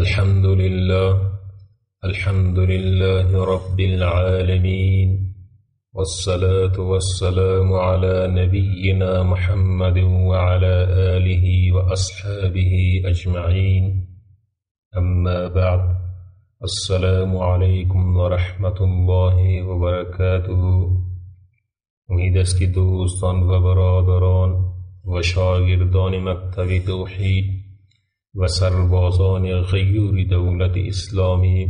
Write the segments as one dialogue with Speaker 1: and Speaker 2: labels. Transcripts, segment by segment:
Speaker 1: الحمد لله رب العالمين، والصلاة والسلام على نبينا محمد وعلى آله وأصحابه أجمعين. أما بعد، السلام عليكم ورحمة الله وبركاته. امید است که دوستان و برادران و شاگردان مکتب توحید و سربازان غیور دولت اسلامی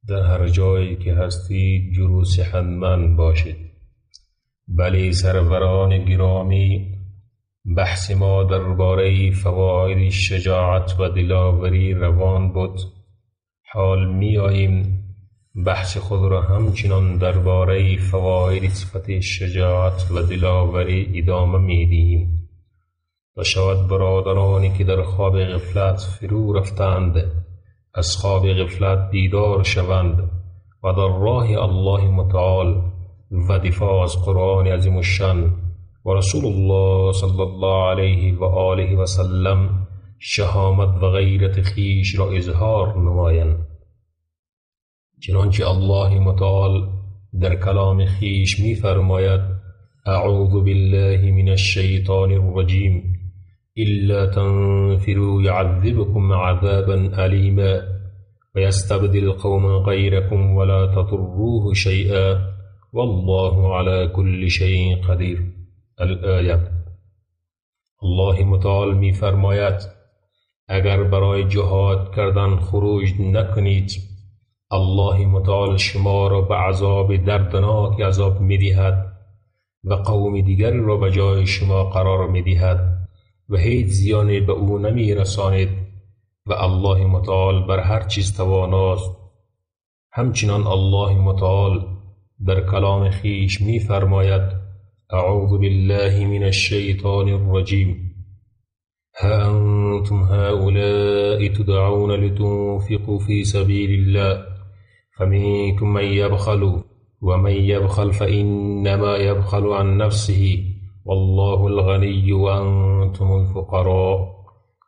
Speaker 1: در هر جایی که هستید جور صحتمند باشید. بله سروران گرامی، بحث ما درباره فواید شجاعت و دلاوری روان بود. حال می آییم بحث خود را همچنان درباره فواید صفت شجاعت و دلاوری ادامه می دهیم و شاید برادرانی که در خواب غفلت فرو رفتند از خواب غفلت بیدار شوند و در راه الله متعال و دفاع از قرآن عظیم الشان و رسول الله صلی الله علیه و آله و سلم شهامت و غیرت خیش را اظهار نمایند. چنانچه الله متعال در کلام خیش می فرماید: اعوذ بالله من الشیطان الرجیم إلا تنفروا يعذبكم عذابا أليما ويستبدل قوما غيركم ولا تضروه شيئا والله على كل شيء قدير. الآیه. الله متعال می فرماید اگر برای جهاد کردن خروج نکنید، الله متعال شما را به عذاب دردناک عذاب می دهد و قوم دیگر را به جای شما قرار می دهد و هیچ زیانی به او نمی رسانید و الله متعال بر هر چیز تواناست. همچنان الله متعال در کلام خیش می فرماید: اعوذ بالله من الشیطان الرجیم ها انتم هؤلاء تدعون لتنفقوا في سبيل الله فمنكم من يبخل ومن يبخل فإنما يبخل عن نفسه والله الغني وأنتم الفقراء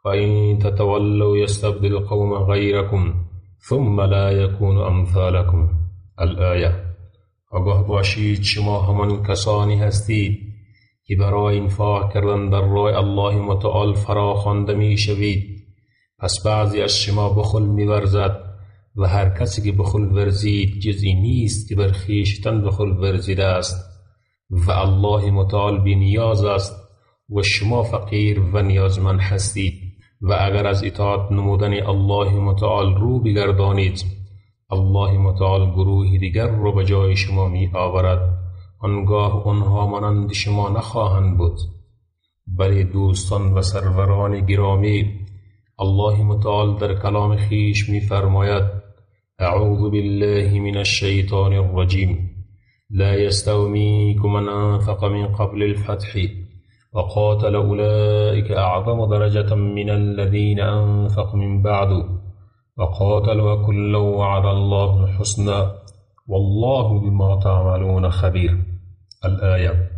Speaker 1: وإن تتولوا يستبدل قوما غيركم ثم لا يكون أمثالكم. الآیه. آگاه باشید شما همان کسانی هستید که برای انفاق کردن در راه الله متعال فراخوانده می شوید، پس بعضی از شما بخل می ورزد و هر کسی که بخل ورزید جزئی نیست که بر خویشتن بخل ورزیده است و الله متعال بی نیاز است و شما فقیر و نیازمند هستید. و اگر از اطاعت نمودن الله متعال رو بگردانید، الله متعال گروه دیگر رو به جای شما می آورد، آنگاه آنها مانند شما نخواهند بود. بلی دوستان و سروران گرامی، الله متعال در کلام خیش می فرماید: اعوذ بالله من الشیطان الرجیم لا يستوي منكم من أنفق من قبل الفتح وقاتل أولئك أعظم درجة من الذين أنفقوا من بعد وقاتلوا وكلا وعد الله الحسنى والله بما تعملون خبیر. الآیه.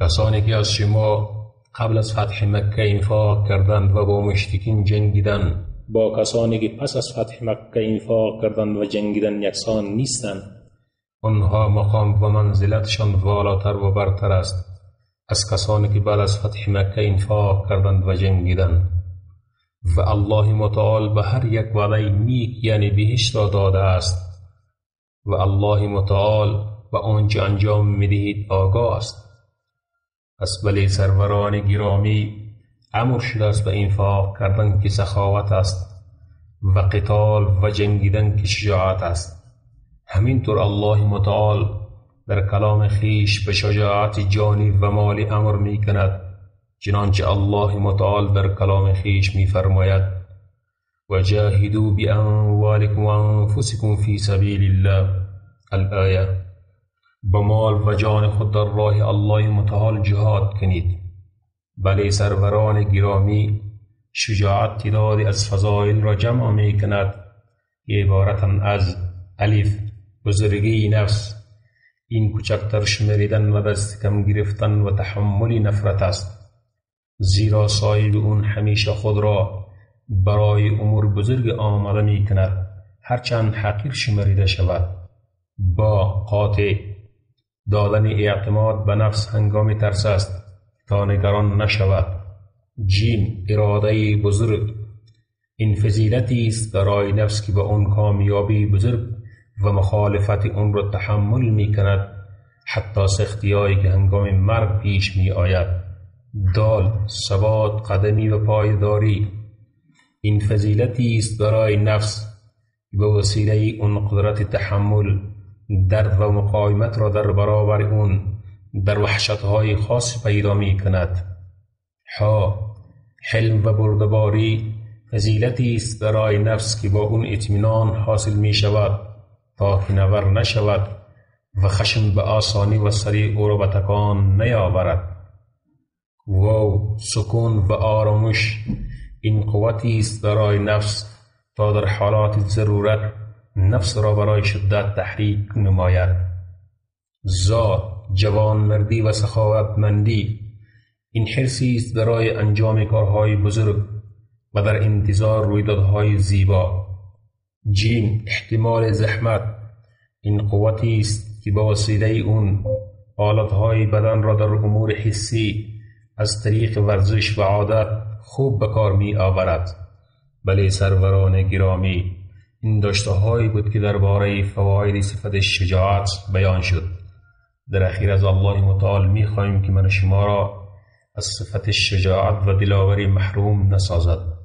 Speaker 1: کسانی که از شما قبل از فتح مکه انفاق کردند و با مشرکین جنگیدند با کسانی که پس از فتح مکه انفاق کردند و جنگیدند یکسان نیستند. آنها مقام و منزلتشان والاتر و برتر است از کسانی که بعد از فتح مکه انفاق کردند و جنگیدند و الله متعال به هر یک وعده نیک یعنی بهشت را داده است و الله متعال به آنچه انجام می‌دهید آگاه است. پس بلی سروران گرامی، امر شده است به انفاق کردن که سخاوت است و قتال و جنگیدن که شجاعت است. همینطور الله متعال در کلام خیش به شجاعت جانی و مالی امر می کند، چنانچه الله متعال در کلام خیش می فرماید: و جاهدوا باموالکم و انفسکم فی سبیل الله. الآیه. با مال و جان خود در راه الله متعال جهاد کنید. بلی سروران گرامی، شجاعت تعدادی از فضائل را جمع می کند که عبارتند از: الف بزرگی نفس، این کوچکتر شمریدن و دست کم گرفتن و تحمل نفرت است، زیرا صاحب اون همیشه خود را برای امور بزرگ آماده می کند هرچند حقیر شمریده شود. با قاطع دادن اعتماد به نفس هنگام ترس است تا نگران نشود. جیم اراده بزرگ. این فضیلتی است برای نفس که به آن کامیابی بزرگ و مخالفت آن را تحمل می کند، حتی سختی‌هایی که هنگام مرگ پیش می آید. دال ثبات قدمی و پایداری. این فضیلتی است برای نفس که به وسیله آن قدرت تحمل درد و مقاومت را در برابر آن در وحشت‌های خاص پیدا می کند. حلم و بردباری فضیلتی است برای نفس که با اون اطمینان حاصل می شود تا کنور نشود و خشم به آسانی و سریع او را به تکان نیاورد. سکون و آرامش. این قوتی است برای نفس تا در حالات ضرورت نفس را برای شدت تحریک نماید. جوانمردی و سخاوتمندی. این حرصی است برای انجام کارهای بزرگ و در انتظار رویدادهای زیبا. احتمال زحمت. این قوتی است که با وسیله اون حالتهای بدن را در امور حسی از طریق ورزش و عادت خوب به کار می آورد. بله سروران گرامی، این داشته‌هایی بود که درباره فواید صفت شجاعت بیان شد. در اخیر از الله متعال می خواهیم که من شما را از صفت شجاعت و دلاوری محروم نسازد.